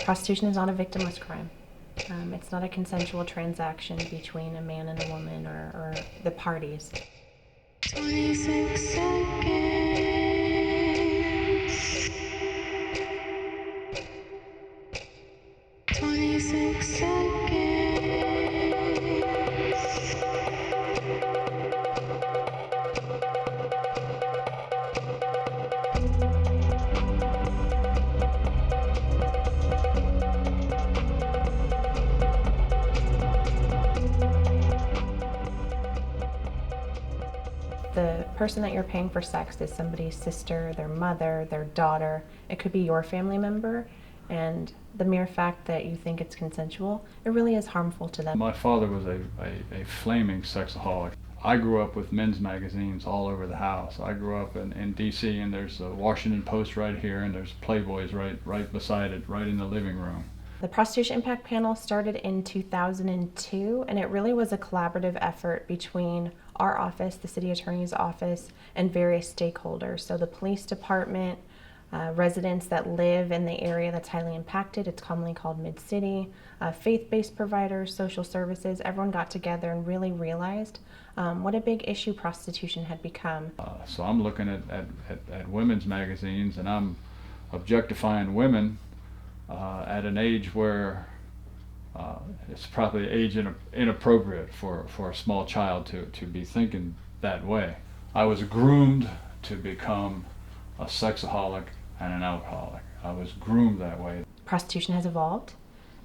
Prostitution is not a victimless crime. It's not a consensual transaction between a man and a woman or the parties. 26 seconds. 26 seconds. The person that you're paying for sex is somebody's sister, their mother, their daughter. It could be your family member, and the mere fact that you think it's consensual, it really is harmful to them. My father was a flaming sexaholic. I grew up with men's magazines all over the house. I grew up in D.C. and there's a Washington Post right here and there's Playboys right beside it, right in the living room. The Prostitution Impact Panel started in 2002, and it really was a collaborative effort between our office, the city attorney's office, and various stakeholders. So the police department, residents that live in the area that's highly impacted, it's commonly called Mid-City, faith-based providers, social services, everyone got together and really realized what a big issue prostitution had become. So I'm looking at women's magazines and I'm objectifying women at an age where it's probably age inappropriate for a small child to be thinking that way. I was groomed to become a sexaholic and an alcoholic. I was groomed that way. Prostitution has evolved.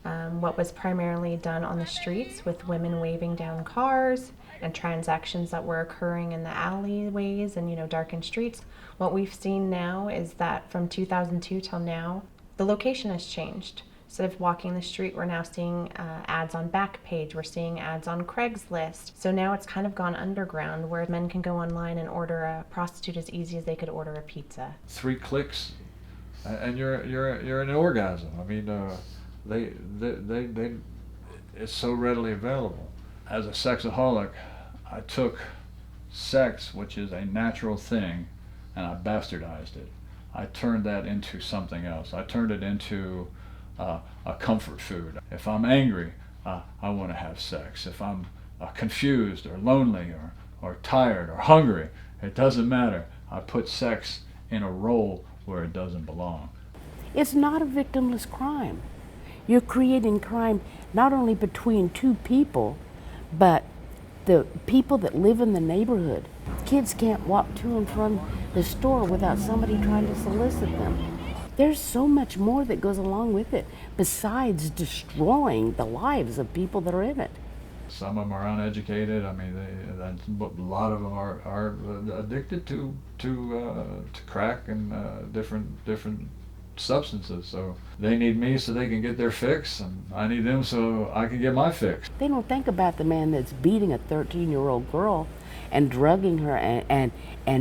What was primarily done on the streets with women waving down cars and transactions that were occurring in the alleyways and darkened streets. What we've seen now is that from 2002 till now, the location has changed. Instead of walking the street, we're now seeing ads on Backpage, we're seeing ads on Craigslist. So now it's kind of gone underground where men can go online and order a prostitute as easy as they could order a pizza. 3 clicks and you're in an orgasm. I mean, they it's so readily available. As a sexaholic, I took sex, which is a natural thing, and I bastardized it. I turned that into something else. I turned it into a comfort food. If I'm angry, I want to have sex. If I'm confused or lonely or tired or hungry, it doesn't matter. I put sex in a role where it doesn't belong. It's not a victimless crime. You're creating crime not only between two people, but the people that live in the neighborhood. Kids can't walk to and from the store without somebody trying to solicit them. There's so much more that goes along with it besides destroying the lives of people that are in it. Some of them are uneducated. I mean, a lot of them are addicted to crack and different substances. So they need me so they can get their fix, and I need them so I can get my fix. They don't think about the man that's beating a 13-year-old girl and drugging her and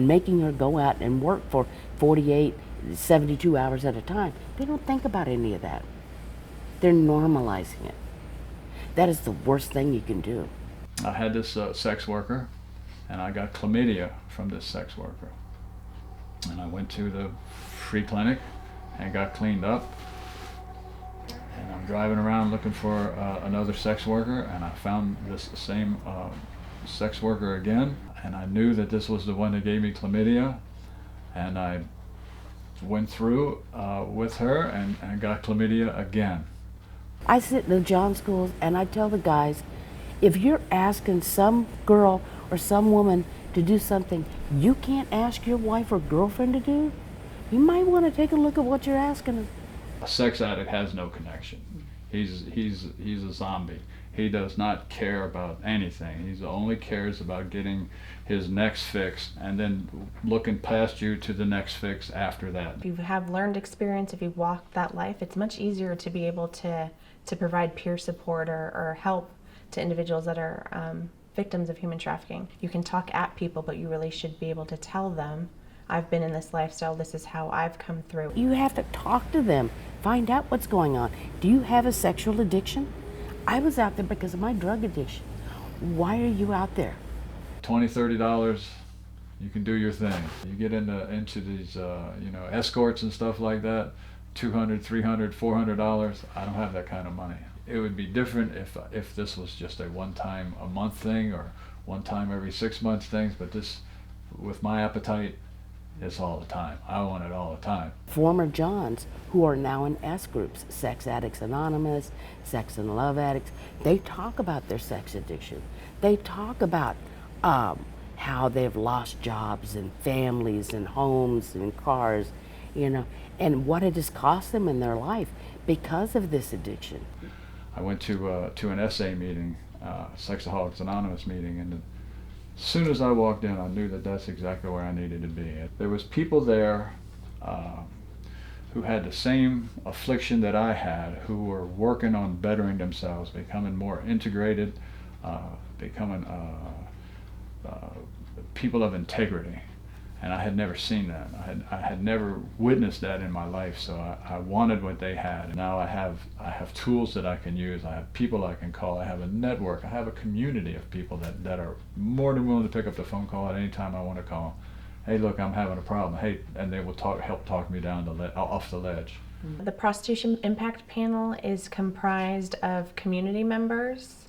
making her go out and work for 48, 72 hours at a time. They don't think about any of that. They're normalizing it. That is the worst thing you can do. I had this sex worker, and I got chlamydia from this sex worker. And I went to the free clinic and got cleaned up. And I'm driving around looking for another sex worker, and I found this same sex worker again. And I knew that this was the one that gave me chlamydia. And I went through with her and got chlamydia again. I sit in the John schools and I tell the guys, if you're asking some girl or some woman to do something you can't ask your wife or girlfriend to do, you might want to take a look at what you're asking them. A sex addict has no connection. He's a zombie. He does not care about anything. He only cares about getting his next fix and then looking past you to the next fix after that. If you have learned experience, if you've walked that life, it's much easier to be able to provide peer support or help to individuals that are victims of human trafficking. You can talk at people, but you really should be able to tell them, I've been in this lifestyle, this is how I've come through. You have to talk to them, find out what's going on. Do you have a sexual addiction? I was out there because of my drug addiction. Why are you out there? $20, $30, you can do your thing. You get into these escorts and stuff like that, $200, $300, $400. I don't have that kind of money. It would be different if this was just a one-time a month thing or one time every 6 months things, but this, with my appetite, it's all the time. I want it all the time. Former Johns who are now in S groups, Sex Addicts Anonymous, Sex and Love Addicts, they talk about their sex addiction. They talk about how they've lost jobs and families and homes and cars, you know, and what it has cost them in their life because of this addiction. I went to an SA meeting, Sexaholics Anonymous meeting, and as soon as I walked in, I knew that that's exactly where I needed to be. There was people there who had the same affliction that I had, who were working on bettering themselves, becoming more integrated, becoming people of integrity. And I had never seen that. I had never witnessed that in my life, so I wanted what they had. And now I have tools that I can use. I have people I can call. I have a network. I have a community of people that are more than willing to pick up the phone call at any time I want to call. Hey, look, I'm having a problem. Hey, and they will help talk me down off the ledge. The Prostitution Impact Panel is comprised of community members,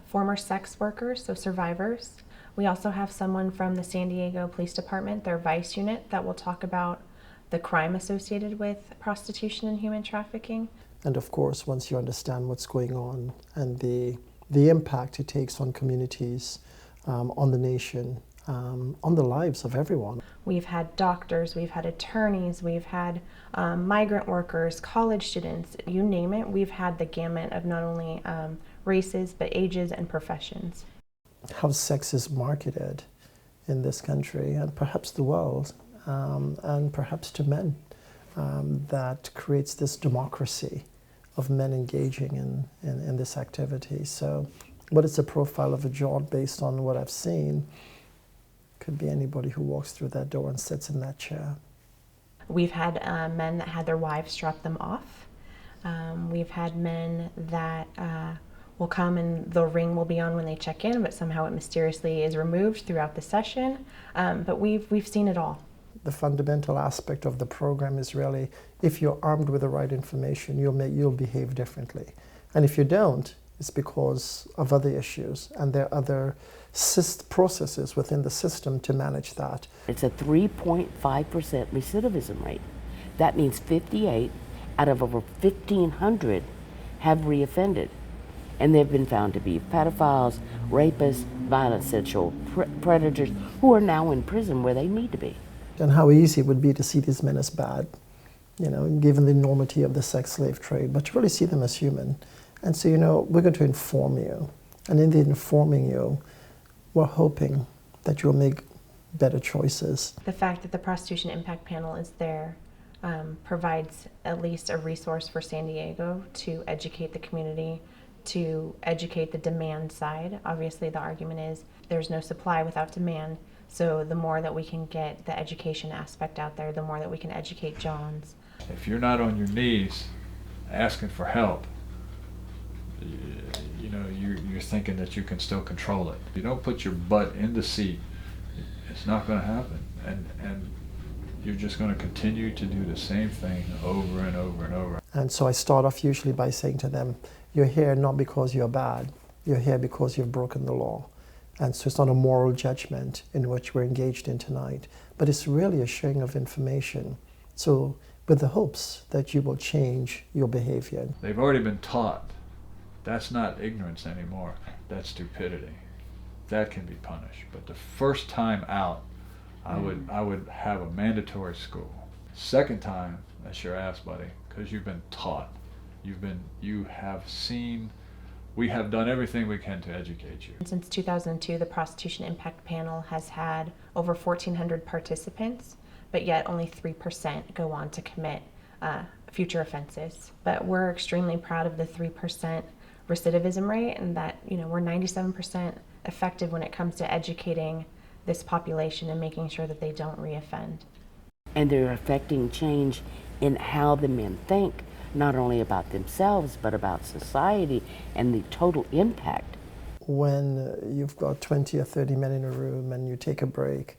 former sex workers, so survivors. We also have someone from the San Diego Police Department, their vice unit, that will talk about the crime associated with prostitution and human trafficking. And of course, once you understand what's going on and the impact it takes on communities, on the nation, on the lives of everyone. We've had doctors, we've had attorneys, we've had migrant workers, college students, you name it. We've had the gamut of not only races, but ages and professions. How sex is marketed in this country and perhaps the world, and perhaps to men, that creates this democracy of men engaging in this activity. So what is the profile of a John based on what I've seen? Could be anybody who walks through that door and sits in that chair. We've had men that had their wives drop them off. We've had men that will come and the ring will be on when they check in, but somehow it mysteriously is removed throughout the session. But we've seen it all. The fundamental aspect of the program is really, if you're armed with the right information, you'll behave differently. And if you don't, it's because of other issues, and there are other processes within the system to manage that. It's a 3.5% recidivism rate. That means 58 out of over 1,500 have reoffended. And they've been found to be pedophiles, rapists, violent sexual predators who are now in prison where they need to be. And how easy it would be to see these men as bad, you know, given the enormity of the sex slave trade, but to really see them as human. And so, you know, we're going to inform you. And in the informing you, we're hoping that you'll make better choices. The fact that the Prostitution Impact Panel is there provides at least a resource for San Diego to educate the community, to educate the demand side. Obviously, the argument is there's no supply without demand. So the more that we can get the education aspect out there, the more that we can educate Johns. If you're not on your knees asking for help, you know, you're thinking that you can still control it. If you don't put your butt in the seat, it's not going to happen. And you're just going to continue to do the same thing over and over and over. And so I start off usually by saying to them, you're here not because you're bad, you're here because you've broken the law. And so it's not a moral judgment in which we're engaged in tonight, but it's really a sharing of information. So with the hopes that you will change your behavior. They've already been taught. That's not ignorance anymore, that's stupidity. That can be punished. But the first time out, I would have a mandatory school. Second time, that's your ass, buddy, because you've been taught. You have seen, we have done everything we can to educate you. Since 2002, the Prostitution Impact Panel has had over 1,400 participants, but yet only 3% go on to commit future offenses. But we're extremely proud of the 3% recidivism rate, and that, you know, we're 97% effective when it comes to educating this population and making sure that they don't reoffend. And they're affecting change in how the men think, not only about themselves, but about society and the total impact. When you've got 20 or 30 men in a room and you take a break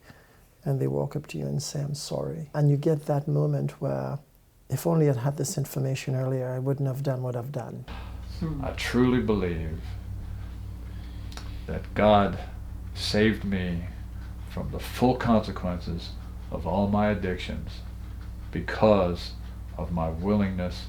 and they walk up to you and say, I'm sorry, and you get that moment where If only I'd had this information earlier, I wouldn't have done what I've done. I truly believe that God saved me from the full consequences of all my addictions because of my willingness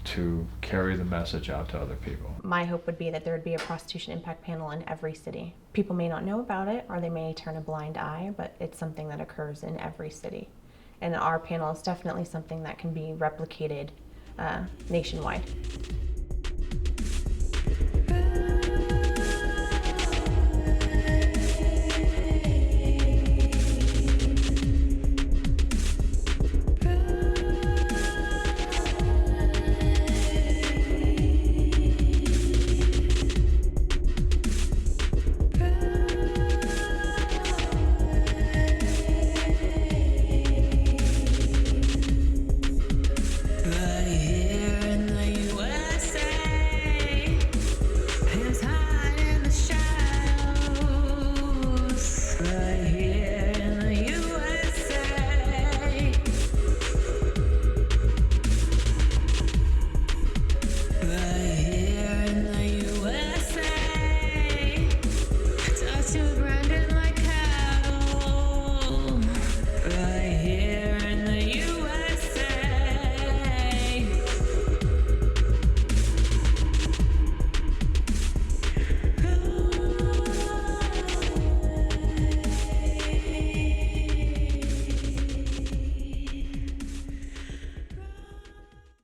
to carry the message out to other people. My hope would be that there would be a prostitution impact panel in every city. People may not know about it, or they may turn a blind eye, but it's something that occurs in every city. And our panel is definitely something that can be replicated nationwide.